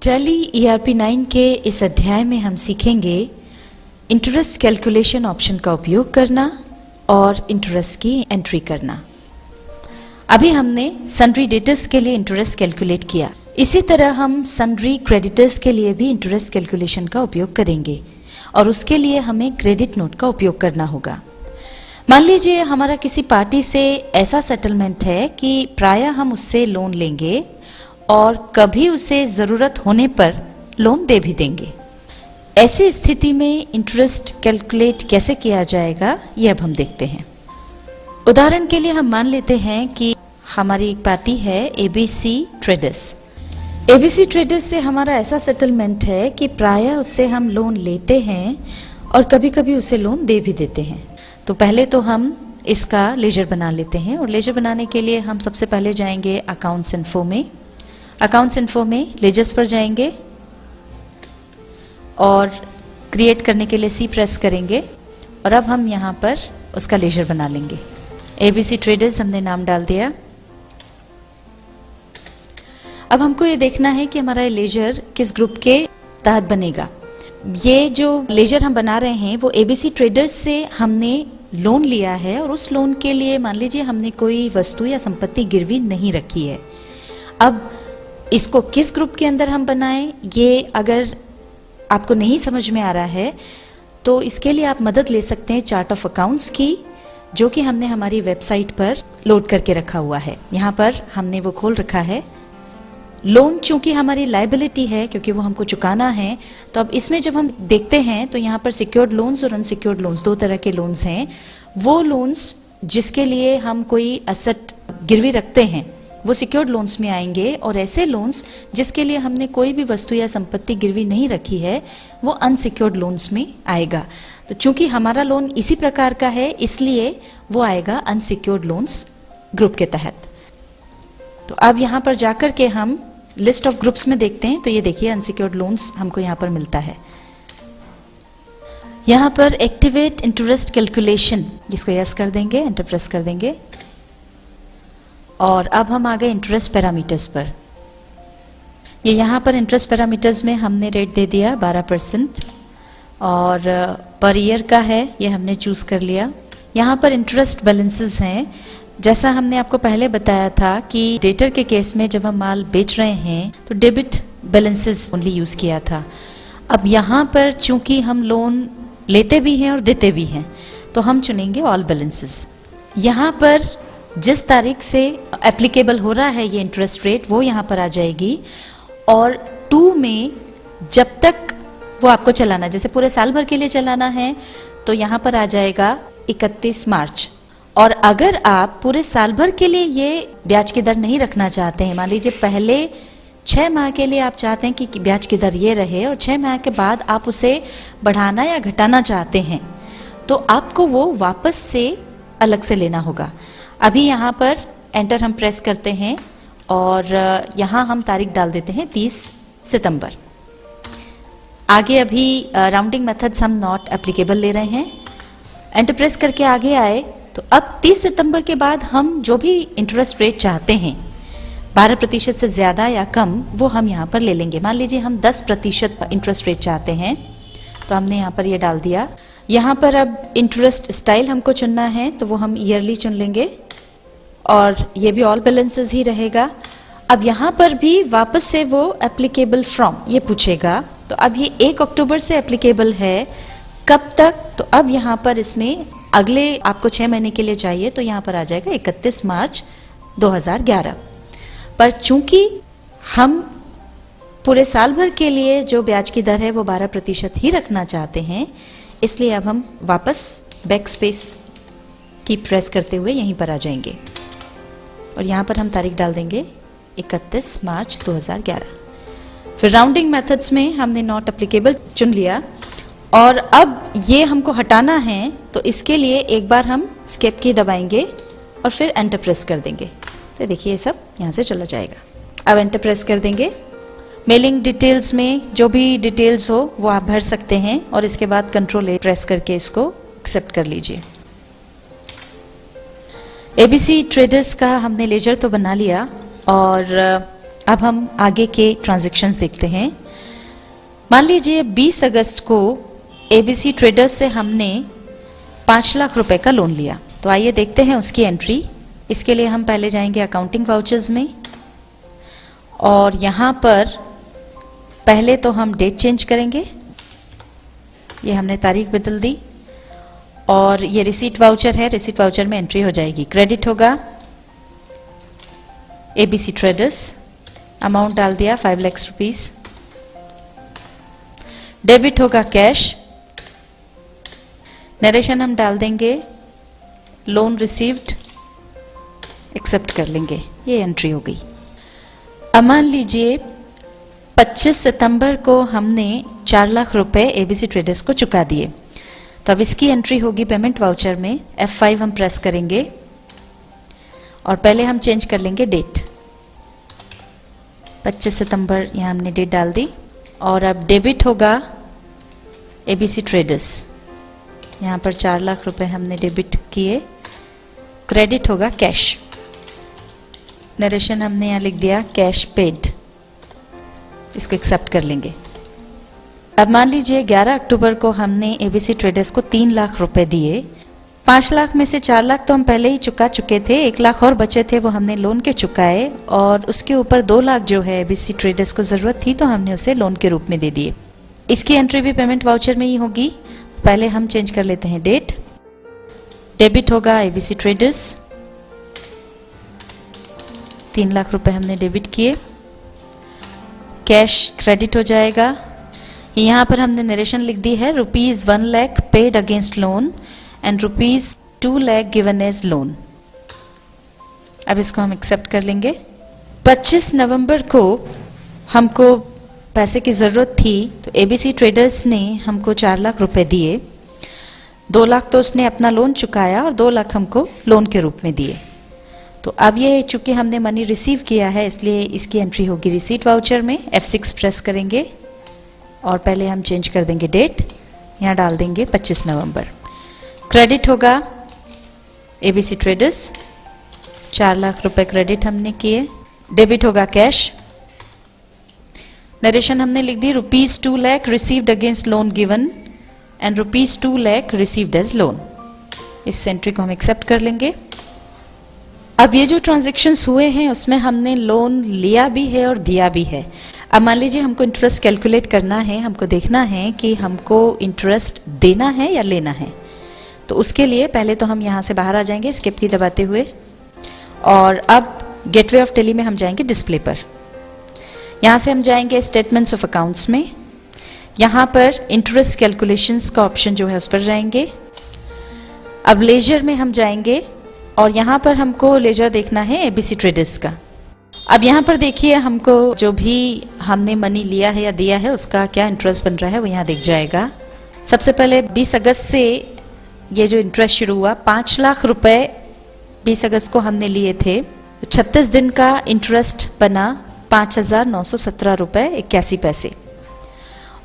Tally ERP 9 के इस अध्याय में हम सीखेंगे इंटरेस्ट कैलकुलेशन ऑप्शन का उपयोग करना और इंटरेस्ट की एंट्री करना। अभी हमने सन्ड्री डेटर्स के लिए इंटरेस्ट कैलकुलेट किया। इसी तरह हम सन्ड्री क्रेडिटर्स के लिए भी इंटरेस्ट कैलकुलेशन का उपयोग करेंगे और उसके लिए हमें क्रेडिट नोट का उपयोग करना होगा। मान लीजिए हमारा किसी पार्टी से ऐसा सेटलमेंट है कि प्रायः हम उससे लोन लेंगे और कभी उसे जरूरत होने पर लोन दे भी देंगे। ऐसी स्थिति में इंटरेस्ट कैलकुलेट कैसे किया जाएगा ये अब हम देखते हैं। उदाहरण के लिए हम मान लेते हैं कि हमारी एक पार्टी है ABC ट्रेडर्स। ABC ट्रेडर्स से हमारा ऐसा सेटलमेंट है कि प्रायः उससे हम लोन लेते हैं और कभी कभी उसे लोन दे भी देते हैं। तो पहले तो हम इसका लेजर बना लेते हैं और लेजर बनाने के लिए हम सबसे पहले जाएंगे अकाउंट्स इन्फो में। अकाउंट्स इन्फो में लेजर्स पर जाएंगे और क्रिएट करने के लिए C प्रेस करेंगे और अब हम यहाँ पर उसका लेजर बना लेंगे। ABC ट्रेडर्स हमने नाम डाल दिया। अब हमको ये देखना है कि हमारा लेजर किस ग्रुप के तहत बनेगा। ये जो लेजर हम बना रहे हैं वो ABC ट्रेडर्स से हमने लोन लिया है और उस लोन के लिए मान लीजिए हमने कोई वस्तु या संपत्ति गिरवी नहीं रखी है। अब इसको किस ग्रुप के अंदर हम बनाएं, ये अगर आपको नहीं समझ में आ रहा है तो इसके लिए आप मदद ले सकते हैं चार्ट ऑफ अकाउंट्स की, जो कि हमने हमारी वेबसाइट पर लोड करके रखा हुआ है। यहाँ पर हमने वो खोल रखा है। लोन चूंकि हमारी लायबिलिटी है क्योंकि वो हमको चुकाना है, तो अब इसमें जब हम देखते हैं तो यहाँ पर सिक्योर्ड लोन्स और अनसिक्योर्ड लोन्स दो तरह के लोन्स हैं। वो लोन्स जिसके लिए हम कोई असेट गिरवी रखते हैं वो सिक्योर्ड लोन्स में आएंगे और ऐसे लोन्स जिसके लिए हमने कोई भी वस्तु या संपत्ति गिरवी नहीं रखी है वो अनसिक्योर्ड लोन्स में आएगा। तो चूंकि हमारा लोन इसी प्रकार का है इसलिए वो आएगा अनसिक्योर्ड लोन्स ग्रुप के तहत। तो अब यहाँ पर जाकर के हम लिस्ट ऑफ ग्रुप्स में देखते हैं तो ये देखिए अनसिक्योर्ड लोन्स हमको यहाँ पर मिलता है। यहाँ पर एक्टिवेट इंटरेस्ट कैलकुलेशन जिसको यस कर देंगे, एंटर प्रेस कर देंगे और अब हम आ गए इंटरेस्ट पैरामीटर्स पर। ये यहाँ पर इंटरेस्ट पैरामीटर्स में हमने रेट दे दिया 12% और पर ईयर का है ये हमने चूज कर लिया। यहाँ पर इंटरेस्ट बैलेंसेस हैं। जैसा हमने आपको पहले बताया था कि डेटर के केस में जब हम माल बेच रहे हैं तो डेबिट बैलेंसेस ओनली यूज किया था। अब यहाँ पर चूंकि हम लोन लेते भी हैं और देते भी हैं तो हम चुनेंगे ऑल बैलेंसेस। यहाँ पर जिस तारीख से एप्लीकेबल हो रहा है ये इंटरेस्ट रेट वो यहाँ पर आ जाएगी और 2 में जब तक वो आपको चलाना, जैसे पूरे साल भर के लिए चलाना है तो यहाँ पर आ जाएगा 31 मार्च। और अगर आप पूरे साल भर के लिए ये ब्याज की दर नहीं रखना चाहते हैं, मान लीजिए पहले 6 माह के लिए आप चाहते हैं कि ब्याज की दर ये रहे और 6 माह के बाद आप उसे बढ़ाना या घटाना चाहते हैं तो आपको वो वापस से अलग से लेना होगा। अभी यहाँ पर एंटर हम प्रेस करते हैं और यहाँ हम तारीख डाल देते हैं 30 सितंबर। आगे अभी राउंडिंग मेथड्स हम नॉट एप्लीकेबल ले रहे हैं। एंटर प्रेस करके आगे आए तो अब 30 सितंबर के बाद हम जो भी इंटरेस्ट रेट चाहते हैं 12% से ज्यादा या कम वो हम यहाँ पर ले लेंगे। मान लीजिए हम 10% इंटरेस्ट रेट चाहते हैं तो हमने यहाँ पर ये डाल दिया। यहाँ पर अब इंटरेस्ट स्टाइल हमको चुनना है तो वो हम ईयरली चुन लेंगे और ये भी ऑल बैलेंसेस ही रहेगा। अब यहाँ पर भी वापस से वो एप्लीकेबल फ्रॉम ये पूछेगा तो अब ये 1 अक्टूबर से एप्लीकेबल है। कब तक? तो अब यहाँ पर इसमें अगले आपको 6 महीने के लिए चाहिए तो यहाँ पर आ जाएगा 31 मार्च 2011। पर चूंकि हम पूरे साल भर के लिए जो ब्याज की दर है वो 12% ही रखना चाहते हैं इसलिए अब हम वापस बैक स्पेस की प्रेस करते हुए यहीं पर आ जाएंगे और यहाँ पर हम तारीख डाल देंगे 31 मार्च 2011। फिर राउंडिंग मेथड्स में हमने नॉट एप्लीकेबल चुन लिया और अब ये हमको हटाना है तो इसके लिए एक बार हम स्केप की दबाएंगे और फिर एंटर प्रेस कर देंगे तो देखिए ये सब यहाँ से चला जाएगा। अब एंटर प्रेस कर देंगे। मेलिंग डिटेल्स में जो भी डिटेल्स हो वो आप भर सकते हैं और इसके बाद कंट्रोल A प्रेस करके इसको एक्सेप्ट कर लीजिए। ABC ट्रेडर्स का हमने लेजर तो बना लिया और अब हम आगे के ट्रांजैक्शंस देखते हैं। मान लीजिए 20 अगस्त को एबीसी ट्रेडर्स से हमने 5 लाख रुपए का लोन लिया। तो आइए देखते हैं उसकी एंट्री। इसके लिए हम पहले जाएंगे अकाउंटिंग वाउचर्स में और यहाँ पर पहले तो हम डेट चेंज करेंगे। ये हमने तारीख बदल दी और ये रिसीट वाउचर है, रिसीट वाउचर में एंट्री हो जाएगी। क्रेडिट होगा एबीसी ट्रेडर्स, अमाउंट डाल दिया 5 लाख रुपीस। डेबिट होगा कैश, नरेशन हम डाल देंगे लोन रिसीव्ड, एक्सेप्ट कर लेंगे। ये एंट्री हो गई। अब मान लीजिए 25 सितंबर को हमने 4 लाख रुपए एबीसी ट्रेडर्स को चुका दिए। तो अब इसकी एंट्री होगी पेमेंट वाउचर में। F5 हम प्रेस करेंगे और पहले हम चेंज कर लेंगे डेट। 25 सितंबर यहाँ हमने डेट डाल दी और अब डेबिट होगा एबीसी ट्रेडर्स। यहाँ पर 4 लाख रुपए हमने डेबिट किए। क्रेडिट होगा कैश, नरेशन हमने यहाँ लिख दिया कैश पेड, इसको एक्सेप्ट कर लेंगे। अब मान लीजिए 11 अक्टूबर को हमने एबीसी ट्रेडर्स को 3 लाख रुपए दिए। 5 लाख में से 4 लाख तो हम पहले ही चुका चुके थे, 1 लाख और बचे थे वो हमने लोन के चुकाए और उसके ऊपर 2 लाख जो है एबीसी ट्रेडर्स को जरूरत थी तो हमने उसे लोन के रूप में दे दिए। इसकी एंट्री भी पेमेंट वाउचर में ही होगी। पहले हम चेंज कर लेते हैं डेट। डेबिट होगा एबीसी ट्रेडर्स, 3 लाख रुपए हमने डेबिट किए। कैश क्रेडिट हो जाएगा। यहाँ पर हमने नरेशन लिख दी है ₹1 lakh paid against loan and ₹2 lakh given as loan. अब इसको हम एक्सेप्ट कर लेंगे। 25 नवंबर को हमको पैसे की जरूरत थी तो एबीसी ट्रेडर्स ने हमको 4 लाख रुपए दिए। 2 लाख तो उसने अपना लोन चुकाया और 2 लाख हमको लोन के रूप में दिए। तो अब ये चूंकि हमने मनी रिसीव किया है इसलिए इसकी एंट्री होगी रिसीट वाउचर में। F6 प्रेस करेंगे और पहले हम चेंज कर देंगे डेट, यहाँ डाल देंगे 25 नवंबर। क्रेडिट होगा एबीसी ट्रेडर्स, 4 लाख रुपए क्रेडिट हमने किए। डेबिट होगा कैश, नरेशन हमने लिख दी ₹2 lakh received against loan given and ₹2 lakh received as loan. इस एंट्री को हम एक्सेप्ट कर लेंगे। अब ये जो ट्रांजैक्शंस हुए हैं उसमें हमने लोन लिया भी है और दिया भी है। अब मान लीजिए हमको इंटरेस्ट कैलकुलेट करना है, हमको देखना है कि हमको इंटरेस्ट देना है या लेना है। तो उसके लिए पहले तो हम यहाँ से बाहर आ जाएंगे एस्केप की दबाते हुए और अब गेटवे ऑफ टेली में हम जाएंगे डिस्प्ले पर। यहाँ से हम जाएंगे स्टेटमेंट्स ऑफ अकाउंट्स में। यहाँ पर इंटरेस्ट कैलकुलेशंस का ऑप्शन जो है उस पर जाएंगे। अब लेजर में हम जाएंगे और यहाँ पर हमको लेजर देखना है एबीसी ट्रेडर्स का। अब यहाँ पर देखिए हमको जो भी हमने मनी लिया है या दिया है उसका क्या इंटरेस्ट बन रहा है वो यहाँ दिख जाएगा। सबसे पहले 20 अगस्त से ये जो इंटरेस्ट शुरू हुआ, 5 लाख रुपए 20 अगस्त को हमने लिए थे। 36 दिन का इंटरेस्ट बना 5,917 रुपए 81 पैसे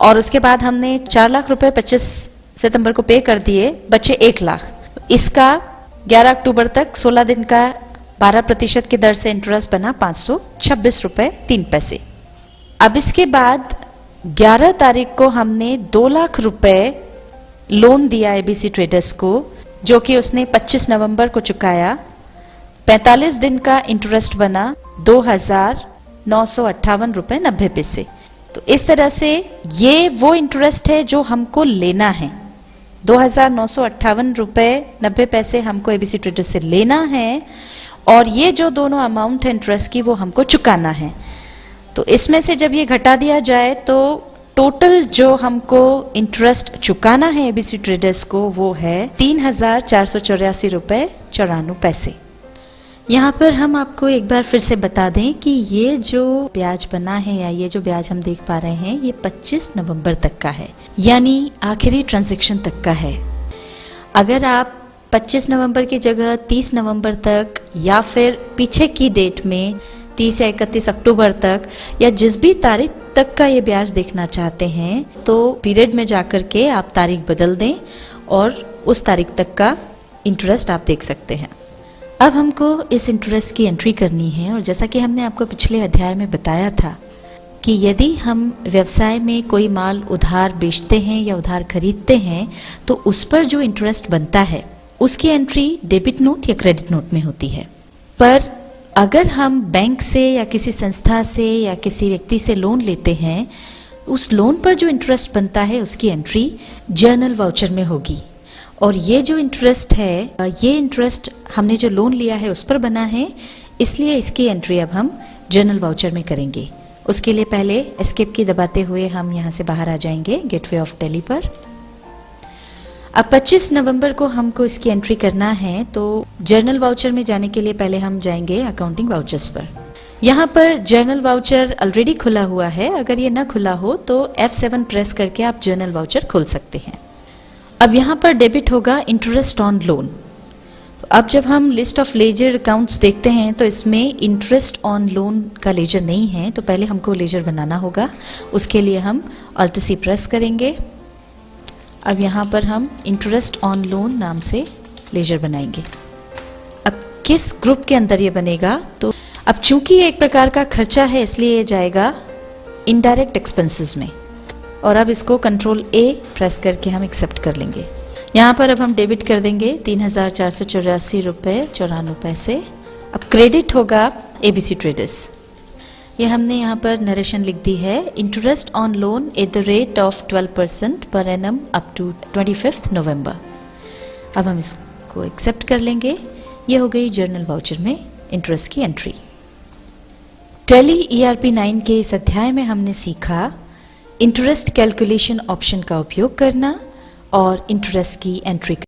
और उसके बाद हमने 4 लाख रुपए 25 सितंबर को पे कर दिए, बचे 1 लाख। इसका 11 अक्टूबर तक 16 दिन का 12% की दर से इंटरेस्ट बना 526 रुपए 3 पैसे। अब इसके बाद 11 तारीख को हमने 2 लाख रुपए लोन दिया एबीसी ट्रेडर्स को, जो कि उसने 25 नवंबर को चुकाया। 45 दिन का इंटरेस्ट बना 2,958 रुपए 90 पैसे। तो इस तरह से ये वो इंटरेस्ट है जो हमको लेना है। 2,958 रुपए 90 पैसे हमको एबीसी ट्रेडर्स से लेना है और ये जो दोनों अमाउंट है इंटरेस्ट की वो हमको चुकाना है। तो इसमें से जब ये घटा दिया जाए तो टोटल जो हमको इंटरेस्ट चुकाना है एबीसी ट्रेडर्स को वो है 3,484 रुपए 94 पैसे। यहाँ पर हम आपको एक बार फिर से बता दें कि ये जो ब्याज बना है या ये जो ब्याज हम देख पा रहे हैं ये 25 नवंबर तक का है, यानी आखिरी ट्रांजैक्शन तक का है। अगर आप 25 नवंबर की जगह 30 नवंबर तक या फिर पीछे की डेट में 30 या 31 अक्टूबर तक या जिस भी तारीख तक का ये ब्याज देखना चाहते हैं तो पीरियड में जाकर के आप तारीख बदल दें और उस तारीख तक का इंटरेस्ट आप देख सकते हैं। अब हमको इस इंटरेस्ट की एंट्री करनी है और जैसा कि हमने आपको पिछले अध्याय में बताया था कि यदि हम व्यवसाय में कोई माल उधार बेचते हैं या उधार खरीदते हैं तो उस पर जो इंटरेस्ट बनता है उसकी एंट्री डेबिट नोट या क्रेडिट नोट में होती है। पर अगर हम बैंक से या किसी संस्था से या किसी व्यक्ति से लोन लेते हैं, उस लोन पर जो इंटरेस्ट बनता है उसकी एंट्री जर्नल वाउचर में होगी। और ये जो इंटरेस्ट है, ये इंटरेस्ट हमने जो लोन लिया है उस पर बना है, इसलिए इसकी एंट्री अब हम जर्नल वाउचर में करेंगे। उसके लिए पहले एस्केप की दबाते हुए हम यहाँ से बाहर आ जाएंगे गेटवे ऑफ दिल्ली पर। अब 25 नवंबर को हमको इसकी एंट्री करना है, तो जर्नल वाउचर में जाने के लिए पहले हम जाएंगे अकाउंटिंग वाउचर्स पर। यहाँ पर जर्नल वाउचर ऑलरेडी खुला हुआ है, अगर ये ना खुला हो तो F7 प्रेस करके आप जर्नल वाउचर खोल सकते हैं। अब यहाँ पर डेबिट होगा इंटरेस्ट ऑन लोन। अब जब हम लिस्ट ऑफ लेजर अकाउंट्स देखते हैं तो इसमें इंटरेस्ट ऑन लोन का लेजर नहीं है, तो पहले हमको लेजर बनाना होगा। उसके लिए हम Alt C प्रेस करेंगे। अब यहाँ पर हम इंटरेस्ट ऑन लोन नाम से लेजर बनाएंगे। अब किस ग्रुप के अंदर ये बनेगा, तो अब चूंकि ये एक प्रकार का खर्चा है इसलिए ये जाएगा इनडायरेक्ट एक्सपेंसेस में। और अब इसको कंट्रोल A प्रेस करके हम एक्सेप्ट कर लेंगे। यहाँ पर अब हम डेबिट कर देंगे 3,484 रुपये 94 पैसे। अब क्रेडिट होगा ABC ट्रेडर्स। ये हमने यहाँ पर नरेशन लिख दी है, interest on loan at the rate of 12% per annum up to 25 नवंबर। अब हम इसको एक्सेप्ट कर लेंगे। ये हो गई जर्नल वाउचर में इंटरेस्ट की एंट्री। टैली ERP 9 के इस अध्याय में हमने सीखा इंटरेस्ट कैलकुलेशन ऑप्शन का उपयोग करना और इंटरेस्ट की एंट्री